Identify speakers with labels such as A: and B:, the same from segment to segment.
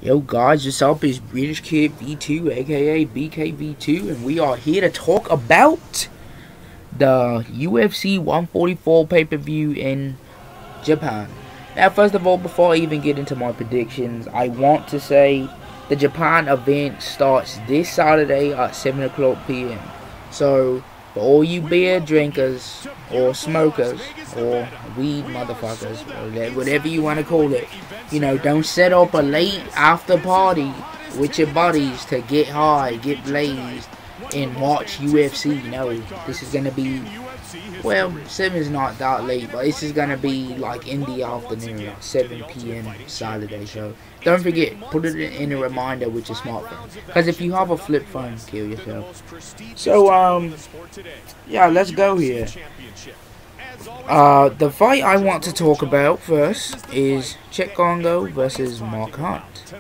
A: Yo guys, what's up? It's British Kid V2 aka BKV2 and we are here to talk about the UFC 144 pay-per-view in Japan. Now first of all, before I even get into my predictions, I want to say the Japan event starts this Saturday at 7 o'clock PM. So for all you beer drinkers or smokers or weed motherfuckers or whatever you want to call it, you know, don't set up a late after party with your buddies to get high, get blazed, and watch UFC. No, this is gonna be, well, 7 is not that late, but this is gonna be like in the afternoon at 7 PM Saturday. So don't forget, put it in a reminder with your smartphone, because if you have a flip phone, kill yourself. So yeah, let's go here. The fight I want to talk about first is Cheick Kongo versus Mark Hunt.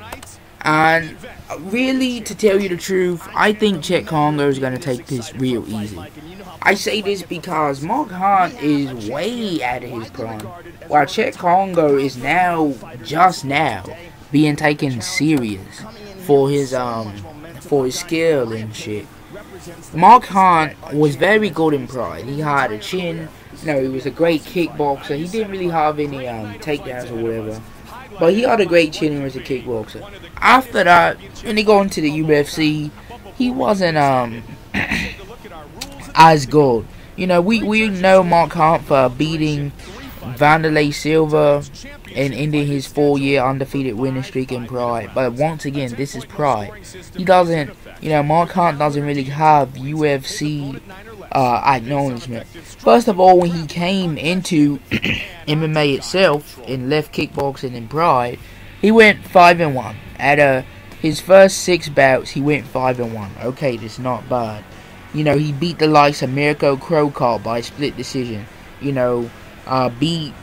A: And really, to tell you the truth, I think Cheick Kongo is going to take this real easy. I say this because Mark Hunt is way out of his prime, while Cheick Kongo is just now being taken serious for his skill and shit. Mark Hunt was very good in pride. He had a chin. You know, he was a great kickboxer. He didn't really have any takedowns or whatever, but he had a great chin as a kickboxer. After that, when he got into the UFC, he wasn't as good. You know, we know Mark Hunt for beating Wanderlei Silva and ending his 4-year undefeated winning streak in Pride. But once again, this is Pride. He doesn't, you know, Mark Hunt doesn't really have UFC acknowledgement. First of all, when he came into MMA itself and left kickboxing in Pride, he went 5-1. At his first 6 bouts, he went 5-1. Okay, that's not bad. You know, he beat the likes of Mirko Krokop by split decision. You know, beat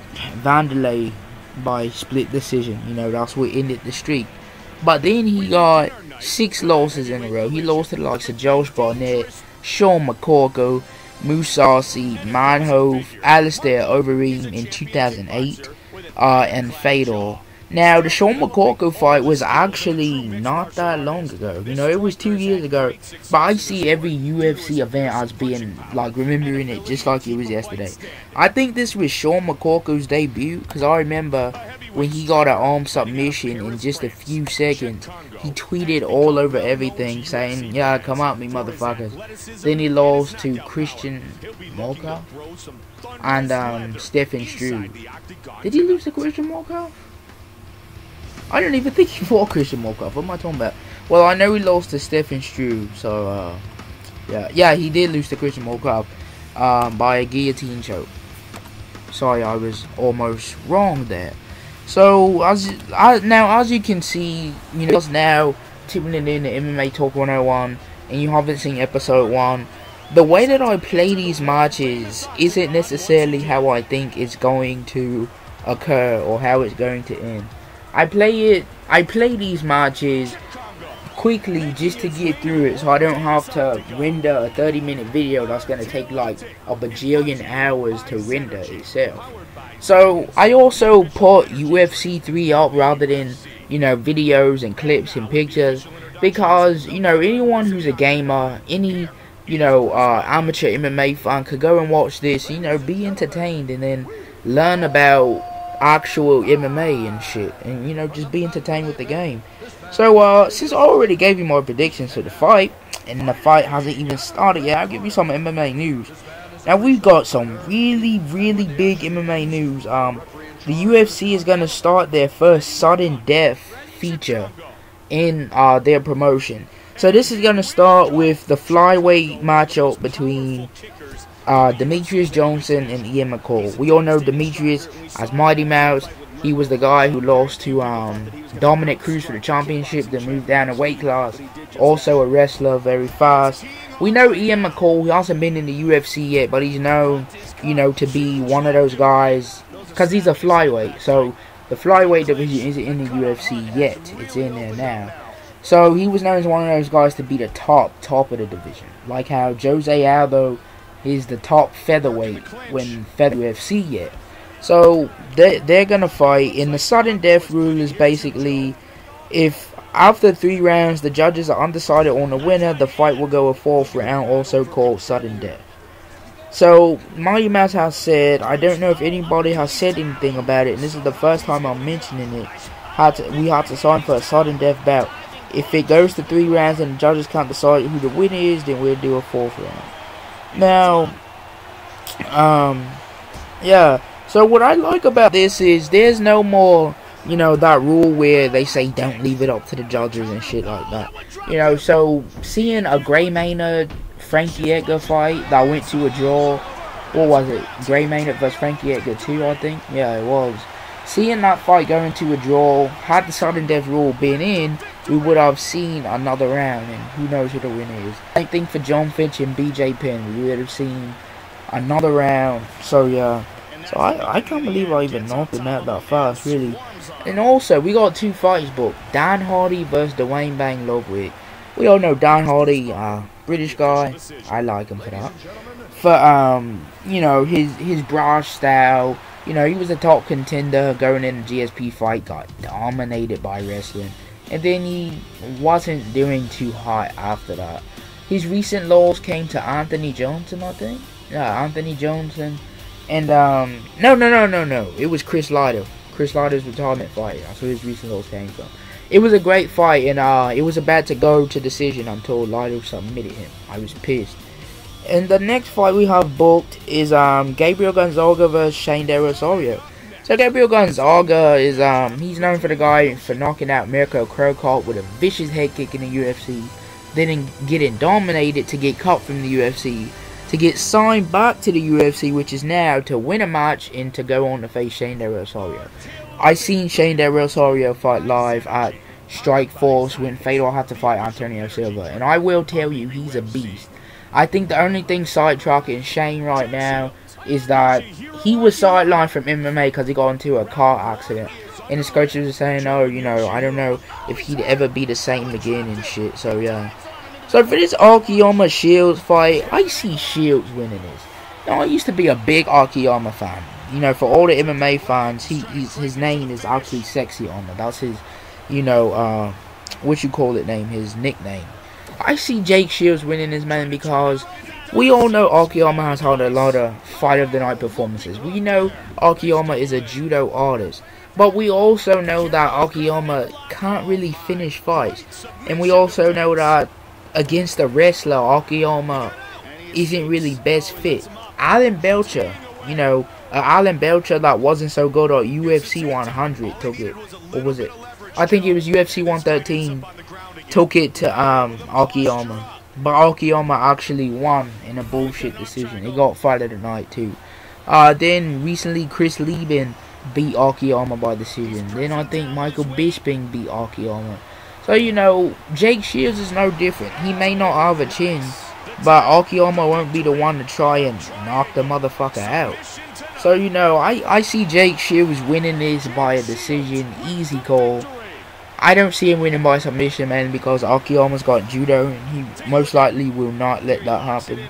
A: Wanderlei by split decision. You know, that's what ended the streak. But then he got 6 losses in a row. He lost to the likes of Josh Barnett, Sean McCorkle, Mousasi, Manhove, Alistair Overeem in 2008, and Fedor. Now, the Sean McCorkle fight was actually not that long ago. You know, it was 2 years ago. But I see every UFC event as being, like, remembering it just like it was yesterday. I think this was Sean McCorkle's debut, because I remember when he got an arm submission in just a few seconds, he tweeted all over everything saying, "Yeah, come at me, motherfuckers." Then he lost to Christian Molkov and Stefan Struve. Did he lose to Christian Molkov? I don't even think he fought Christian Molkov. What am I talking about? Well, I know he lost to Stefan Struve, so yeah, he did lose to Christian Molkov by a guillotine choke. Sorry, I was almost wrong there. So as you can see, you know, now tuning in to MMA Talk 101, and you haven't seen episode 1. The way that I play these matches isn't necessarily how I think it's going to occur or how it's going to end. I play these matches quickly just to get through it, so I don't have to render a 30-minute video that's going to take like a bajillion hours to render itself. So I also put UFC 3 up rather than, you know, videos and clips and pictures, because, you know, anyone who's a gamer, any, you know, amateur MMA fan could go and watch this, you know, be entertained, and then learn about actual MMA and shit, and, you know, just be entertained with the game. So since I already gave you my predictions for the fight, and the fight hasn't even started yet, I'll give you some MMA news. Now we've got some really big MMA news. The UFC is going to start their first sudden death feature in their promotion. So this is going to start with the flyweight matchup between Demetrius Johnson and Ian McCall. We all know Demetrius as Mighty Mouse. He was the guy who lost to Dominic Cruz for the championship, then moved down a weight class. Also a wrestler, very fast. We know Ian McCall, he hasn't been in the UFC yet, but he's known, you know, to be one of those guys, because he's a flyweight. So the flyweight division isn't in the UFC yet, it's in there now. So he was known as one of those guys to be the top of the division. Like how Jose Aldo is the top featherweight when featherweight UFC yet. So they're gonna fight, and the sudden death rule is basically If after 3 rounds the judges are undecided on the winner, the fight will go a 4th round, also called sudden death. So Mighty Mouse has said, I don't know if anybody has said anything about it, and this is the first time I'm mentioning it. We had to sign for a sudden death bout. If it goes to 3 rounds and the judges can't decide who the winner is, then we'll do a 4th round. Now, yeah. So what I like about this is there's no more, you know, that rule where they say don't leave it up to the judges and shit like that. You know, so seeing a Gray Maynard Frankie Edgar fight that went to a draw, what was it? Gray Maynard versus Frankie Edgar 2, I think. Yeah, it was. Seeing that fight going to a draw, had the sudden death rule been in, we would have seen another round, and who knows who the winner is. Same thing for John Finch and BJ Penn. We would have seen another round. So yeah. So I can't believe I even knocked him out that fast, really. And also, we got 2 fights booked. Dan Hardy versus Dwayne Bang Ludwig. We all know Dan Hardy, British guy. I like him for that. For, you know, his brash style. You know, he was a top contender going in the GSP fight. Got dominated by wrestling. And then he wasn't doing too hot after that. His recent loss came to Anthony Johnson, I think. Yeah, Anthony Johnson. And, no. It was Chris Lytle. Chris Lytle's retirement fight. That's where his recent loss came from. It was a great fight, and it was about to go to decision until Lytle submitted him. I was pissed. And the next fight we have booked is Gabriel Gonzaga versus Shane De Rosario. So Gabriel Gonzaga is he's known for the guy for knocking out Mirko Krokop with a vicious head kick in the UFC, then getting dominated to get cut from the UFC, to get signed back to the UFC, which is now to win a match and to go on to face Shane De Rosario. I seen Shane De Rosario fight live at Strikeforce when Fedor had to fight Antonio Silva, and I will tell you, he's a beast. I think the only thing sidetracking Shane right now is that he was sidelined from MMA because he got into a car accident, and his coaches were saying, oh, you know, I don't know if he'd ever be the same again and shit. So yeah. So for this Akiyama Shields fight, I see Shields winning this. Now, I used to be a big Akiyama fan. You know, for all the MMA fans, his name is actually Sexy Armor. That's his, you know, what you call it name, his nickname. I see Jake Shields winning this, man, because we all know Akiyama has had a lot of Fight of the Night performances. We know Akiyama is a judo artist. But we also know that Akiyama can't really finish fights. And we also know that against a wrestler, Akiyama isn't really best fit. Alan Belcher, you know, Alan Belcher that wasn't so good at UFC 100 took it. What was it? I think it was UFC 113. Took it to Akiyama. But Akiyama actually won in a bullshit decision. He got Fight of the Night too. Then recently Chris Lieben beat Akiyama by decision. Then I think Michael Bisping beat Akiyama. So, you know, Jake Shields is no different. He may not have a chin, but Akiyama won't be the one to try and knock the motherfucker out. So, you know, I see Jake Shields winning this by a decision, easy call. I don't see him winning by submission, man, because Akiyama's got judo, and he most likely will not let that happen.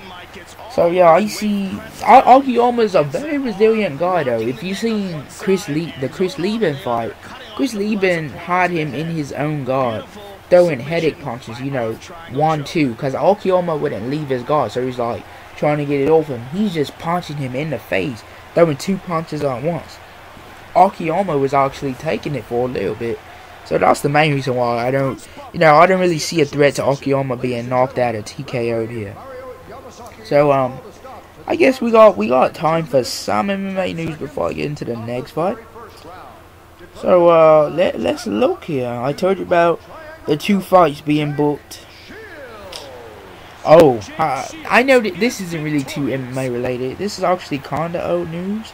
A: So, yeah, I see Akiyama's a very resilient guy, though. If you've seen the Chris Lieben fight, Chris Lieben had him in his own guard, throwing headache punches, you know, 1-2, because Akiyama wouldn't leave his guard, so he's like trying to get it off him. He's just punching him in the face, throwing 2 punches at once. Akiyama was actually taking it for a little bit, so that's the main reason why I don't really see a threat to Akiyama being knocked out or TKO'd here. So I guess we got time for some MMA news before I get into the next fight. So, let's look here. I told you about the 2 fights being booked. Oh, I know that this isn't really too MMA related. This is actually kinda old news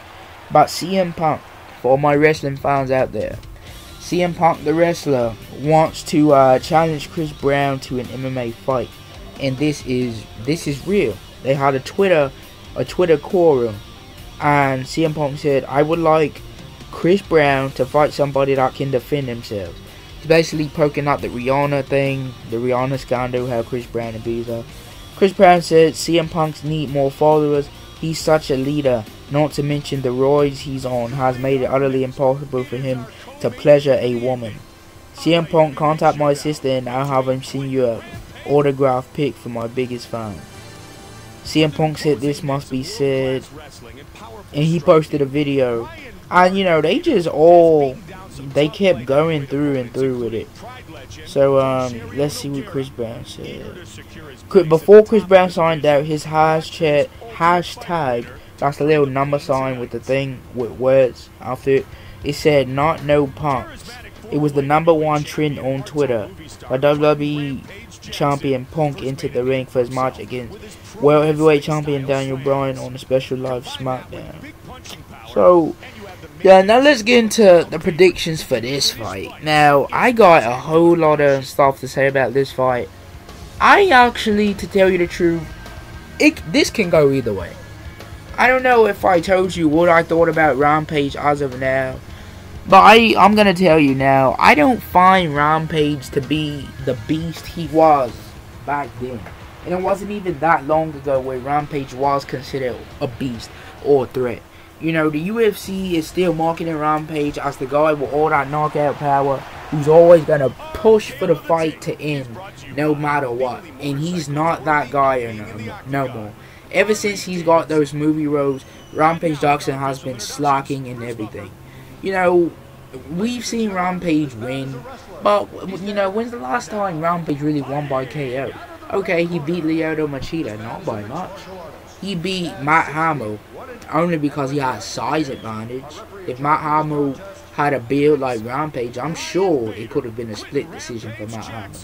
A: about CM Punk. For all my wrestling fans out there, CM Punk, the wrestler, wants to challenge Chris Brown to an MMA fight, and this is real. They had a Twitter quorum, and CM Punk said, "I would like Chris Brown to fight somebody that can defend themselves." He's basically poking out the Rihanna thing, the Rihanna scandal, how Chris Brown abused her. Chris Brown said CM Punk's need more followers. He's such a leader. Not to mention the roids he's on has made it utterly impossible for him to pleasure a woman. CM Punk, contact my sister and I'll have him send you a autograph pic for my biggest fan. CM Punk said this must be said, and he posted a video. And you know, they kept going through and through with it. So let's see what Chris Brown said. Before Chris Brown signed out, his hashtag, that's the little number sign with the thing with words after it, it said not no punks. It was the #1 trend on Twitter. A WWE champion Punk entered the ring for his match against World Heavyweight Champion Daniel Bryan on a special live SmackDown. So yeah, now let's get into the predictions for this fight. Now, I got a whole lot of stuff to say about this fight. I actually, to tell you the truth, this can go either way. I don't know if I told you what I thought about Rampage as of now, but I'm going to tell you now, I don't find Rampage to be the beast he was back then. And it wasn't even that long ago where Rampage was considered a beast or a threat. You know, the UFC is still marketing Rampage as the guy with all that knockout power who's always going to push for the fight to end no matter what. And he's not that guy no more. Ever since he's got those movie roles, Rampage Jackson has been slacking and everything. You know, we've seen Rampage win, but, you know, when's the last time Rampage really won by KO? Okay, he beat Lyoto Machida, not by much. He beat Matt Hamill only because he had size advantage. If Matt Hamill had a build like Rampage, I'm sure it could have been a split decision for Matt Hamill.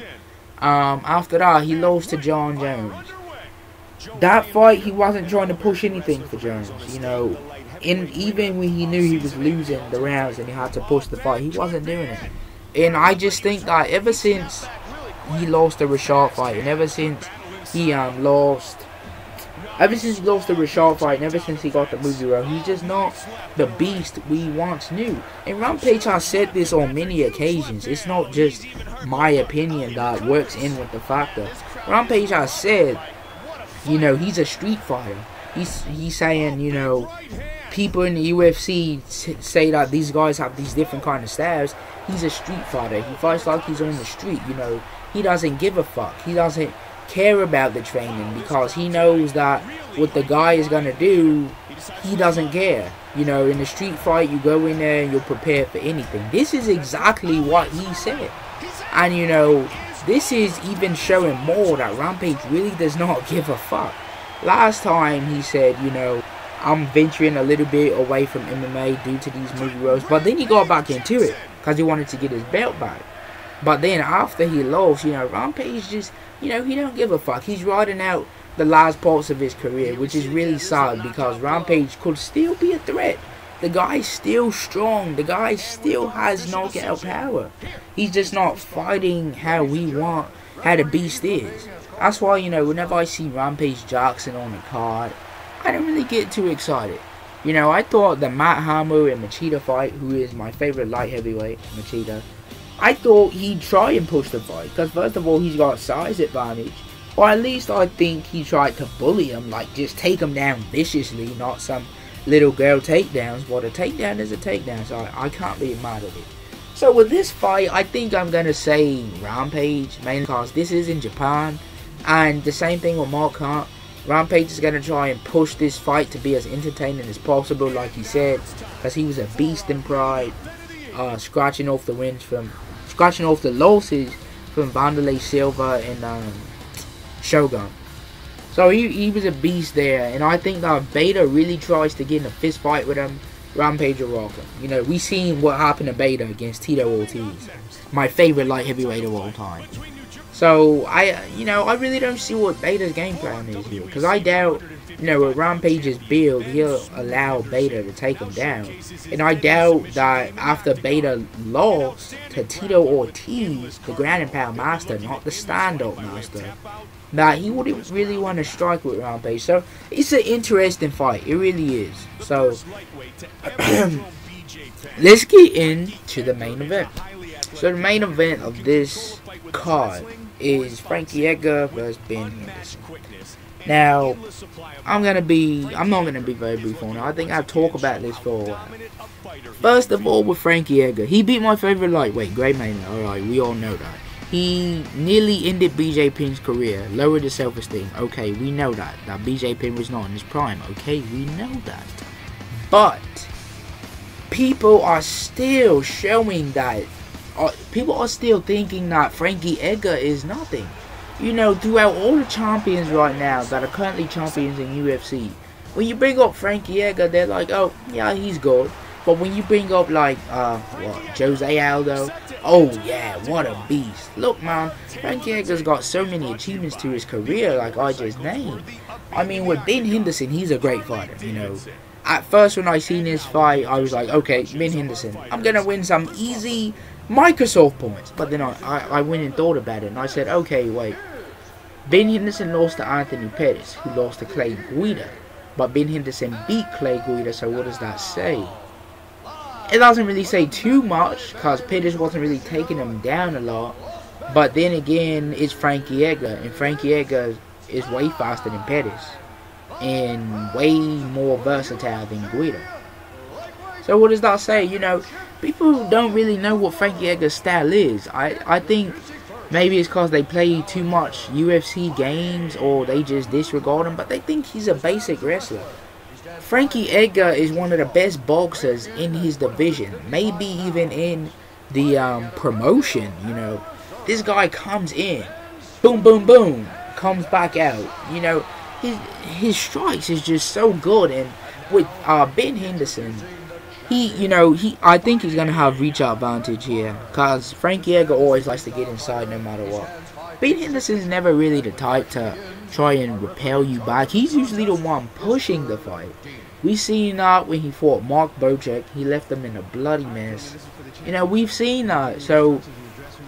A: After that, he lost to John Jones. That fight, he wasn't trying to push anything for Jones, you know. And even when he knew he was losing the rounds and he had to push the fight, he wasn't doing it. And I just think that ever since he lost the Rashad fight, and ever since he lost the Rashad fight, and ever since he got the movie role, he's just not the beast we once knew. And Rampage has said this on many occasions. It's not just my opinion that works in with the factor. Rampage has said, you know, he's a street fighter. He's saying, you know, people in the UFC say that these guys have these different kind of styles. He's a street fighter. He fights like he's on the street, you know. He doesn't give a fuck. He doesn't care about the training because he knows that what the guy is going to do, he doesn't care. You know, in a street fight, you go in there and you're prepared for anything. This is exactly what he said. And, you know, this is even showing more that Rampage really does not give a fuck. Last time he said, you know, I'm venturing a little bit away from MMA due to these movie roles. But then he got back into it because he wanted to get his belt back. But then after he lost, you know, Rampage just, you know, he don't give a fuck. He's riding out the last parts of his career, which is really sad because Rampage could still be a threat. The guy's still strong. The guy still has knockout power. He's just not fighting how we want, how the beast is. That's why, you know, whenever I see Rampage Jackson on the card, I don't really get too excited. You know, I thought the Matt Hamill and Machida fight, who is my favorite light heavyweight, Machida, I thought he'd try and push the fight. Because first of all, he's got size advantage. Or at least I think he tried to bully him. Like, just take him down viciously. Not some little girl takedowns. But a takedown is a takedown. So I can't be mad at it. So with this fight, I think I'm going to say Rampage. Mainly because this is in Japan. And the same thing with Mark Hunt. Rampage is going to try and push this fight to be as entertaining as possible, like he said, because he was a beast in Pride, scratching off the losses from Wanderlei Silva and Shogun. So he was a beast there, and I think that if Beta really tries to get in a fist fight with him, Rampage will rock him. You know, we seen what happened to Beta against Tito Ortiz, my favorite light heavyweight of all time. So, I really don't see what Beta's game plan is here. Because I doubt, you know, with Rampage's build, he'll allow Beta to take him down. And I doubt that after Beta lost to Tito Ortiz, the ground and pound master, not the stand-up master, that he wouldn't really want to strike with Rampage. So, it's an interesting fight. It really is. So, let's get into the main event. So, the main event of this card is Frankie Edgar versus Ben Henderson. Now, I'm not gonna be very brief on it. I think I'll talk about this for a while. First of all, with Frankie Edgar, he beat my favorite lightweight, Gray Maynard. Alright, we all know that. He nearly ended BJ Penn's career, lowered his self-esteem. Okay, we know that BJ Penn was not in his prime. Okay, we know that. But people are still showing that. People are still thinking that Frankie Edgar is nothing. You know, throughout all the champions right now that are currently champions in UFC, when you bring up Frankie Edgar, they're like, oh, yeah, he's good. But when you bring up, like, Jose Aldo, oh, yeah, what a beast. Look, man, Frankie Edgar's got so many achievements to his career, like I just named. I mean, with Ben Henderson, he's a great fighter, you know. At first, when I seen this fight, I was like, okay, Ben Henderson, I'm going to win some easy Microsoft points. But then I went and thought about it, and I said, okay, wait. Ben Henderson lost to Anthony Pettis, who lost to Clay Guida. But Ben Henderson beat Clay Guida, so what does that say? It doesn't really say too much, because Pettis wasn't really taking him down a lot. But then again, it's Frankie Edgar, and Frankie Edgar is way faster than Pettis. And way more versatile than Guida. So what does that say? You know, people don't really know what Frankie Edgar's style is. I think maybe it's because they play too much UFC games, or they just disregard him, but they think he's a basic wrestler. Frankie Edgar is one of the best boxers in his division, maybe even in the promotion, you know. This guy comes in, boom, boom, boom, comes back out, you know. His strikes is just so good, and with Ben Henderson, I think he's gonna have reach advantage here, cause Frankie Edgar always likes to get inside no matter what. Ben Henderson's never really the type to try and repel you back. He's usually the one pushing the fight. We seen that when he fought Mark Bocek. He left him in a bloody mess. You know, we've seen that, so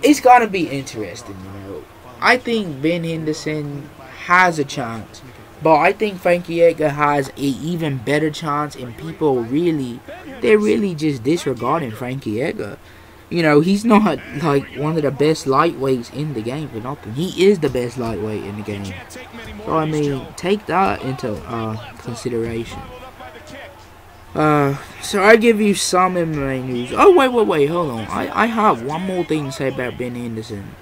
A: it's gonna be interesting. You know, I think Ben Henderson has a chance. But I think Frankie Edgar has an even better chance, and people they're really just disregarding Frankie Edgar. You know, he's not like one of the best lightweights in the game for nothing. He is the best lightweight in the game. So I mean, take that into consideration. So I give you some MMA news. Oh wait, hold on. I have one more thing to say about Ben Henderson.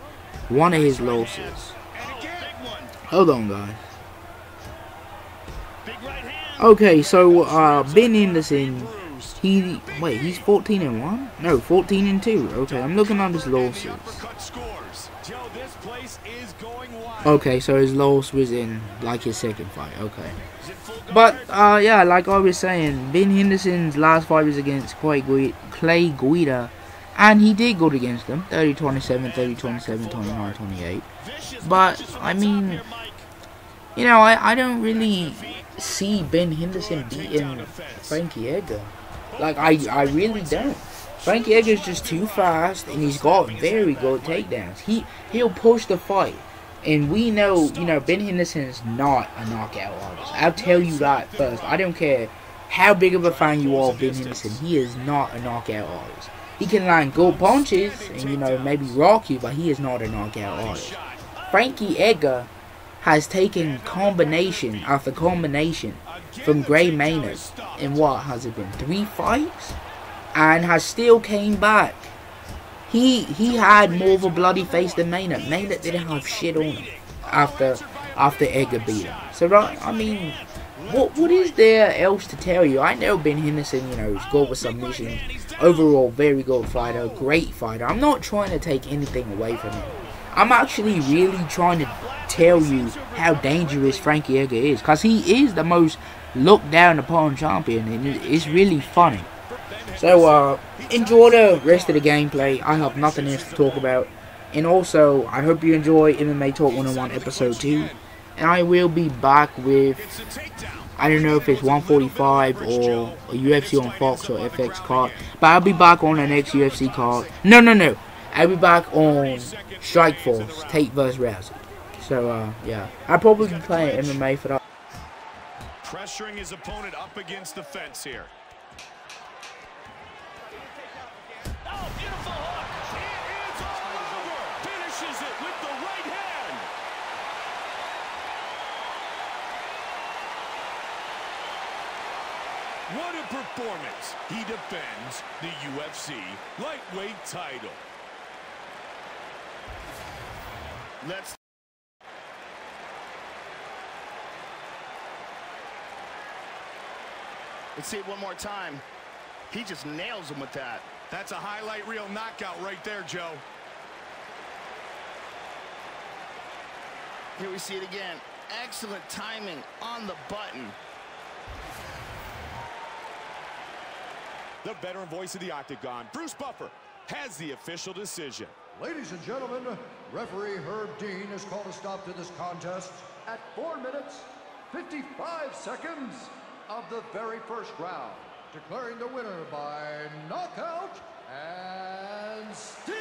A: One of his losses. Hold on, guys. Okay, so Ben Henderson, he's 14-1? No, 14-2. Okay, I'm looking at his losses. Okay, so his loss was in like his second fight. Okay, but yeah, like I was saying, Ben Henderson's last fight was against Clay Guida, and he did good against him, 30-27, 30-27, 29-28. But I mean, you know, I don't really see Ben Henderson beating Frankie Edgar. Like, I really don't. Frankie Edgar's just too fast, and he's got very good takedowns. He'll push the fight. And we know, you know, Ben Henderson's not a knockout artist. I'll tell you that first. I don't care how big of a fan you are of Ben Henderson. He is not a knockout artist. He can land good punches and, you know, maybe rock you, but he is not a knockout artist. Frankie Edgar has taken combination after combination from Gray Maynard in what has it been, 3 fights, and has still came back. He had more of a bloody face than Maynard. Maynard didn't have shit on him after Edgar beat him. So I mean, what is there else to tell you? I know Ben Henderson, you know, is good with submission. Overall, very good fighter, great fighter. I'm not trying to take anything away from him. I'm actually really trying to tell you how dangerous Frankie Edgar is, because he is the most looked down upon champion, and it's really funny. So enjoy the rest of the gameplay. I have nothing else to talk about, and also I hope you enjoy MMA Talk 101 episode 2, and I will be back with, I don't know if it's 145 or a UFC on Fox or FX card, but I'll be back on the next UFC card. No. I'll be back on Strikeforce, Tate vs. Rousey. So, yeah. I'll probably be playing MMA for that.
B: Pressuring his opponent up against the fence here. Oh, beautiful hook. It is over. Finishes it with the right hand. What a performance. He defends the UFC lightweight title. Let's see it one more time. He just nails him with that. That's a highlight reel knockout right there, Joe. Here we see it again. Excellent timing on the button. The veteran voice of the Octagon, Bruce Buffer, has the official decision.
C: Ladies and gentlemen, referee Herb Dean has called a stop to this contest at 4 minutes, 55 seconds of the very first round, declaring the winner by knockout and still